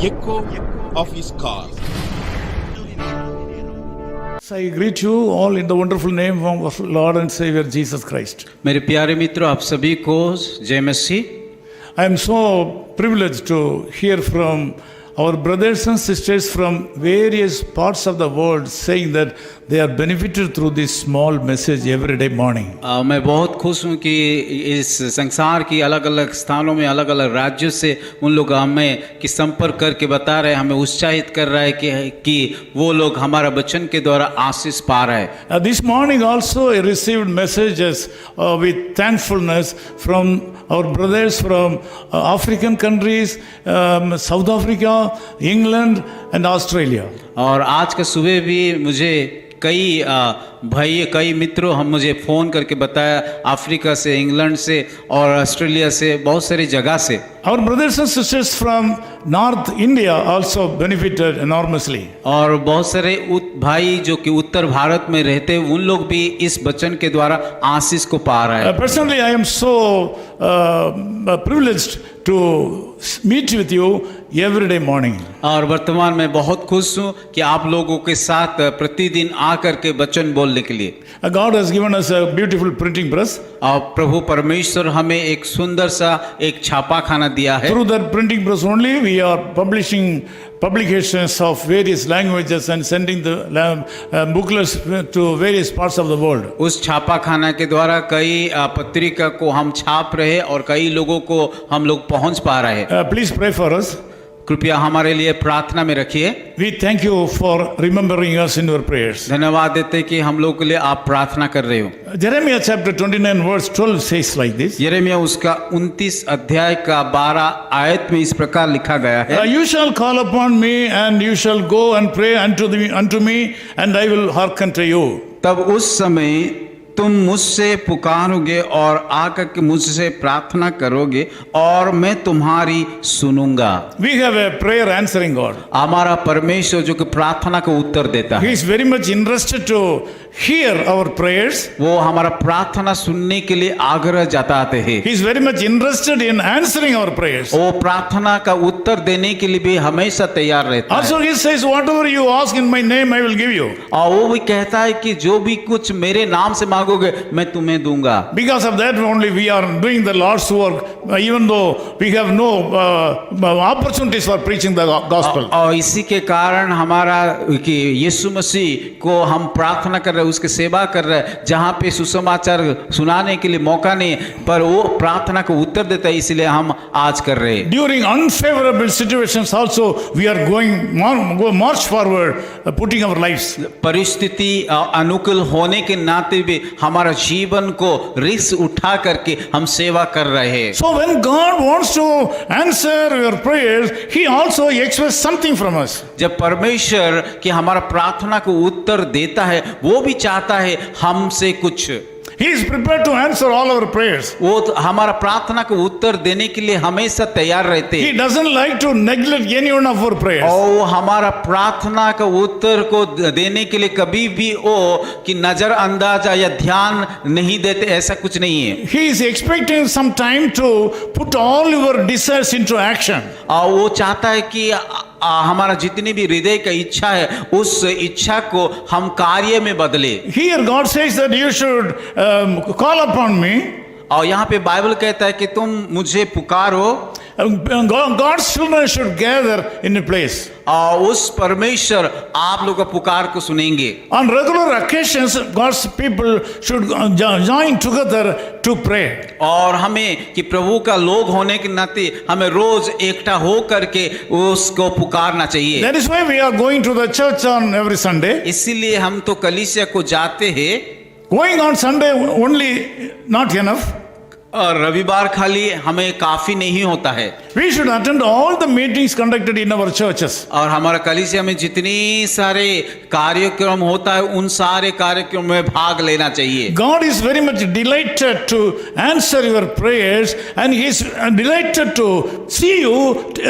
echo of his call. I greet you all in the wonderful name of Lord and Savior Jesus Christ. मेरे प्यारे मित्रों, आप सभी को जय मसीह। I am so privileged to hear from our brothers and sisters from various parts of the world saying that they are benefited through this small message every day morning. मैं बहुत खुश हूँ कि इस संसार की अलग अलग स्थानों में अलग अलग राज्यों से उन लोग हमें कि संपर्क करके बता रहे हैं, हमें उत्साहित कर रहा है कि वो लोग हमारा वचन के द्वारा आशीष पा रहे हैं। This morning also I received messages with thankfulness from our brothers from African countries, South Africa, England and Australia. और आज का सुबह भी मुझे कई भाई कई मित्रों हम मुझे फ़ोन करके बताया, अफ्रीका से, इंग्लैंड से और ऑस्ट्रेलिया से, बहुत सारी जगह से। Our brothers and sisters from North India also benefited enormously. और बहुत सारे भाई जो कि उत्तर भारत में रहते हैं उन लोग भी इस वचन के द्वारा आशीष को पा रहे हैं। Personally, I am so privileged to meet with you every day morning. और वर्तमान में बहुत खुश हूँ कि आप लोगों के साथ प्रतिदिन आकर के वचन बोलने के लिए। God has given us a beautiful printing press. और प्रभु परमेश्वर हमें एक सुंदर सा एक छापाखाना दिया है। Through that printing press only, we are publishing publications of various languages and sending the booklets to various parts of the world. उस छापाखाना के द्वारा कई पत्रिका को हम छाप रहे हैं और कई लोगों को हम लोग पहुंच पा रहे हैं। Please pray for us. कृपया हमारे लिए प्रार्थना में रखिए। We thank you for remembering us in your prayers. धन्यवाद देते हैं कि हम लोगों के लिए आप प्रार्थना कर रहे हो। Jeremiah chapter 29 verse 12 says like this. यिर्मयाह उसका 29 अध्याय का 12 आयत में इस प्रकार लिखा गया है। You shall call upon me and you shall go and pray unto me and I will hearken to you. तब उस समय तुम मुझसे पुकारोगे और आकर के मुझसे प्रार्थना करोगे और मैं तुम्हारी सुनूंगा। We have a prayer answering God. हमारा परमेश्वर जो कि प्रार्थना को उत्तर देता He है, is very much interested to hear our prayers. वो हमारा प्रार्थना सुनने के लिए आग्रह जताते हैं। He is very much interested in answering our prayers. वो प्रार्थना का उत्तर देने के लिए भी हमेशा तैयार रहता है। Also he says, whatever you ask in my name, I will give you. और वो भी कहता है कि जो भी कुछ मेरे नाम से मांगोगे मैं तुम्हें दूंगा। Because of that only we are doing the Lord's work, even though we have no opportunities for preaching the gospel. और इसी के कारण हमारा कि यीशु मसीह को हम प्रार्थना कर रहे हैं, उसकी सेवा कर रहे हैं, जहाँ पे सुसमाचार सुनाने के लिए मौका नहीं है, पर वो प्रार्थना को उत्तर देता है, इसलिए हम आज कर रहे हैं। During unfavorable situations also we are going march forward, putting our lives. परिस्थिति अनुकूल होने के नाते भी हमारा जीवन को रिस्क उठा करके हम सेवा कर रहे हैं। So when God wants to answer your prayers, He also expects something from us. जब परमेश्वर कि हमारा प्रार्थना को उत्तर देता है, वो भी चाहता है हमसे कुछ। He is prepared to answer all our prayers. वो हमारा प्रार्थना को उत्तर देने के लिए हमेशा तैयार रहते He हैं। doesn't like to neglect any one of our prayers. और वो हमारा प्रार्थना का उत्तर को देने के लिए कभी भी वो कि नजरअंदाज या ध्यान नहीं देते, ऐसा कुछ नहीं है। He is expecting some time to put all your desires into action. और वो चाहता है कि हमारा जितनी भी हृदय का इच्छा है उस इच्छा को हम कार्य में बदले। Here God says that you should call upon me. और यहाँ पे बाइबल कहता है कि तुम मुझे पुकारो। God's children should gather in a place. और उस परमेश्वर आप लोग का पुकार को सुनेंगे। On regular occasions, God's people should join together to pray. और हमें कि प्रभु का लोग होने के नाते हमें रोज एकटा हो करके उसको पुकारना चाहिए। That is why we are going to the church on every Sunday. इसीलिए हम तो कलीसिया को जाते हैं। Going on Sunday only not enough. और रविवार खाली हमें काफी नहीं होता है। We should attend all the meetings conducted in our churches. और हमारा कलीसिया में जितनी सारे कार्यक्रम होता है उन सारे कार्यक्रम में भाग लेना चाहिए। God is very much delighted to answer your prayers and He is delighted to see you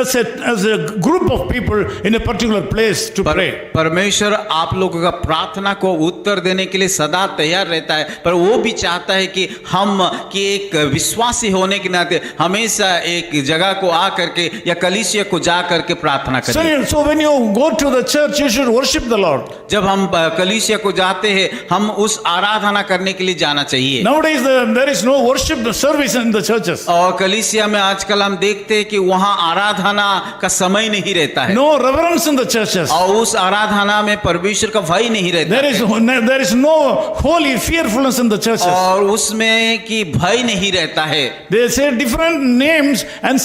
as a group of people in a particular place to pray. परमेश्वर आप लोगों का प्रार्थना को उत्तर देने के लिए सदा तैयार रहता है, पर वो भी चाहता है कि हम कि एक विश्वासी होने के नाते हमेशा एक जगह को को आ करके या कलीसिया को जा करके प्रार्थना करें। So when you go to the church, you should worship the Lord. जब हम कलीसिया को जाते हैं, हम उस आराधना करने के लिए जाना चाहिए। Nowadays there is no worship service in the churches. और कलीसिया में आजकल हम देखते हैं कि वहाँ आराधना का समय नहीं रहता है, No reverence in the churches. और उस आराधना में परमेश्वर का भय नहीं रहता There is no holy fearfulness in the churches. और उसमें कि भय नहीं रहता है। They say different names and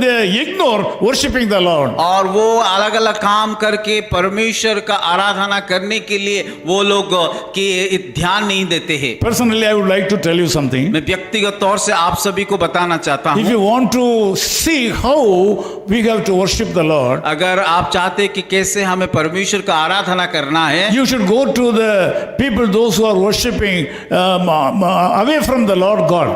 they ignore worshiping the Lord. और वो अलग अलग काम करके परमेश्वर का आराधना करने के लिए वो लोग कि ध्यान नहीं देते हैं। Personally, I would like to tell you something. मैं व्यक्तिगत तौर से आप सभी को बताना चाहता If हूँ, you want to see how we have to worship the Lord, अगर आप चाहते हैं कि कैसे हमें परमेश्वर का आराधना करना है, you should go to the people, those who are worshiping away from the Lord God.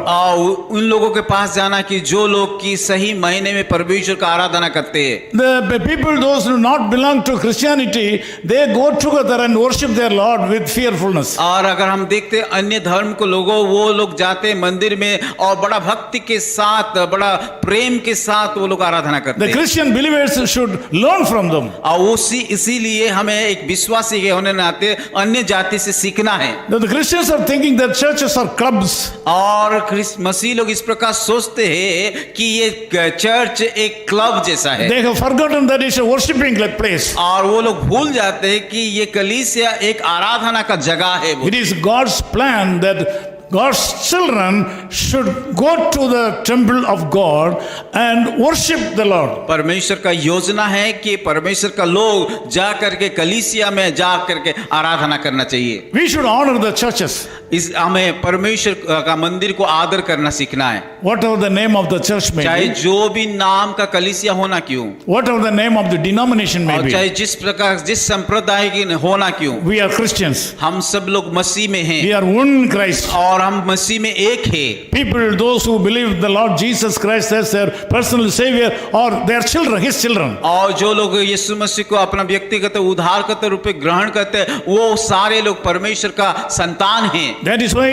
उन लोगों के पास जाना कि जो लोग की सही महीने में परमेश्वर का आराधना करते हैं। The people, those who do not belong to Christianity, they go together and worship their Lord with fearfulness. और अगर हम देखते हैं अन्य धर्म को लोगों, वो लोग जाते हैं मंदिर में और बड़ा भक्ति के साथ, बड़ा प्रेम के साथ वो लोग आराधना करते The हैं। Christian believers should learn from them. और इसीलिए हमें एक विश्वासी के होने नाते अन्य जाति से सीखना है। The Christians are thinking that churches are clubs. और मसीह लोग इस प्रकार सोचते हैं कि ये चर्च एक क्लब जैसा है, They have forgotten that it's a worshiping place. और वो लोग भूल जाते हैं कि ये कलीसिया एक आराधना का जगह है। It is God's plan that God's children should go to the temple of God and worship the Lord. परमेश्वर का योजना है कि परमेश्वर का लोग जा करके कलीसिया में जा करके आराधना करना चाहिए। We should honor the churches. इस हमें परमेश्वर का मंदिर को आदर करना सीखना है, Whatever the name of the church may चाहे be, जो भी नाम का कलीसिया होना क्यों, whatever the name of the denomination may और चाहे be, जिस प्रकार जिस संप्रदाय की होना क्यों, we are Christians. हम सब लोग मसीह में हैं We are one in Christ. और हम मसीह में एक है। People, those who believe the Lord Jesus Christ as their personal Savior or their children, His children. और जो लोग यीशु मसीह को अपना व्यक्तिगत उद्धारकर्ता रूप में ग्रहण करते हैं, वो सारे लोग परमेश्वर का संतान हैं। That is why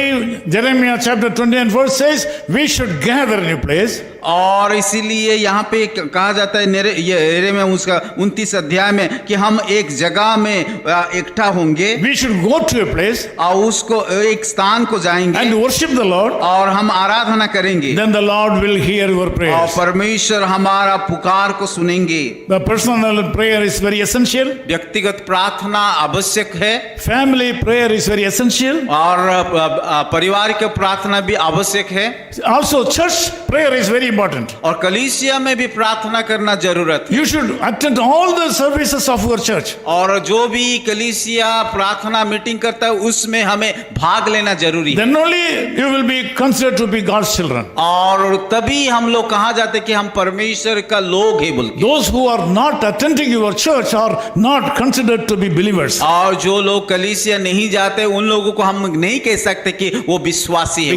Jeremiah chapter 20 and verse says, we should gather in a place. और इसीलिए यहाँ पे कहा जाता है यिर्मयाह उसका 29 अध्याय में कि हम एक जगह में इकट्ठा होंगे, We should go to a place और उसको एक स्थान को जाएंगे and worship the Lord. और हम आराधना करेंगे, Then the Lord will hear your और prayers. परमेश्वर हमारा पुकार को सुनेंगे। The personal prayer is very essential. व्यक्तिगत प्रार्थना आवश्यक है, Family prayer is very essential. और पारिवारिक प्रार्थना भी आवश्यक है, Also church prayer is very important. और कलीसिया में भी प्रार्थना करना जरूरत है। You should attend all the services of your church. और जो भी कलीसिया प्रार्थना मीटिंग करता है उसमें हमें भाग लेना जरूरी है, Then only you will be considered to be God's children. और तभी हम लोग कहा जाते हैं कि हम परमेश्वर का लोग हैं बोल के। Those who are not attending your church are not considered to be believers. और जो लोग कलीसिया नहीं जाते उन लोगों को हम नहीं कह सकते कि वो विश्वासी है,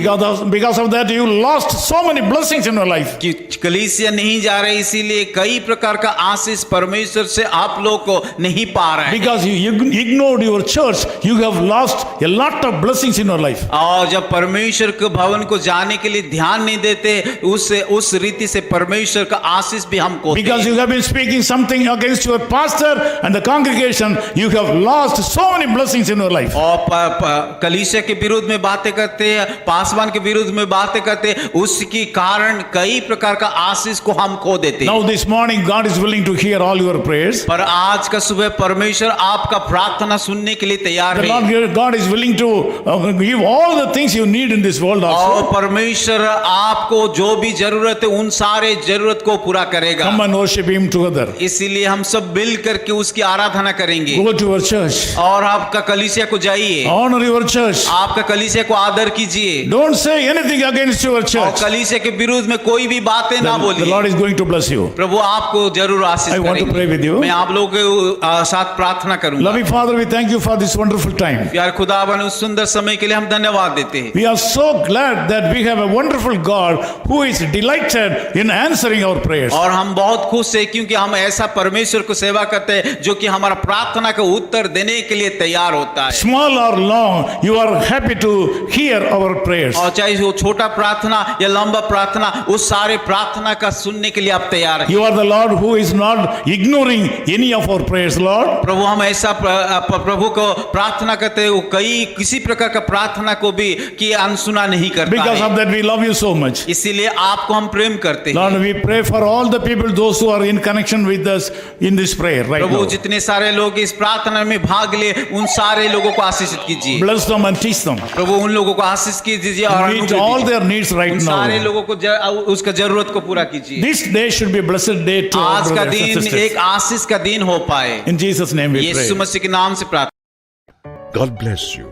Because of that you lost so many blessings in your life. कि कलीसिया नहीं जा रहे इसीलिए कई प्रकार का आशीष परमेश्वर से आप लोग को नहीं पा रहे हैं। Because you ignored your church, you have lost a lot of blessings in your life. और जब परमेश्वर के भवन को जाने के लिए ध्यान नहीं देते उस रीति से परमेश्वर का आशीष भी हमको Because you have been speaking something against your pastor and the congregation, you have lost so many blessings in your life. और कलीसिया के विरुद्ध में बातें करते हैं, पासवान के विरुद्ध में बातें करते हैं, उसके कारण कई प्रकार का आशीष को हम खो देते हैं। Now this morning God is willing to hear all your prayers. पर आज का सुबह परमेश्वर आपका प्रार्थना सुनने के लिए तैयार The है, Lord God is willing to give all the things you need in this world also. और परमेश्वर आपको जो भी जरूरत है उन सारे जरूरत को पूरा करेगा। Come and worship Him together. इसीलिए हम सब मिल करके उसकी आराधना करेंगे। Go to your church. और आपका कलीसिया को जाइए, Honor your church. आपका कलीसिया को आदर कीजिए, Don't say anything against your और church. कलीसिया के विरुद्ध में कोई भी बातें ना The बोलिए। Lord is going to bless you. प्रभु आपको जरूर आशीष I want to pray with करेंगे। you. मैं आप लोगों के साथ प्रार्थना करूंगा। Loving Father, we thank you for this wonderful time. प्यार खुदावन उस सुंदर समय के लिए हम धन्यवाद देते हैं। We are so glad that we have a wonderful God who is delighted in answering our prayers. और हम बहुत खुश है क्योंकि हम ऐसा परमेश्वर को सेवा करते हैं जो कि हमारा प्रार्थना का उत्तर देने के लिए तैयार होता है। Small or long, you are happy to hear our prayers. और चाहे वो छोटा प्रार्थना या लंबा प्रार्थना, उस सारे प्रार्थना का सुनने के लिए आप तैयार हैं। You are the Lord who is not ignoring any of our prayers, Lord. प्रभु हम ऐसा प्रभु को प्रार्थना करते हैं, वो किसी प्रकार का प्रार्थना को भी कि अनसुना नहीं करता Because है। of that we love you so much. इसीलिए आपको हम प्रेम करते हैं। Lord, we pray for all the people, those who are in connection with us in this prayer right Prabhu now. जितने सारे लोग इस प्रार्थना में भाग ले, उन सारे लोगों को आशीषित कीजिए। Bless them and teach them. प्रभु उन लोगों को आशीष कीजिए और Meet अनुग्रह all दीजिए। their needs right उन सारे now. लोगों को उसका जरूरत को पूरा कीजिए। This day should be a blessed day to our आज का brothers and दिन sisters. एक आशीष का दिन हो पाए। In Jesus' name we Yeshu pray. मसीह के नाम से प्रार्थना। God bless you.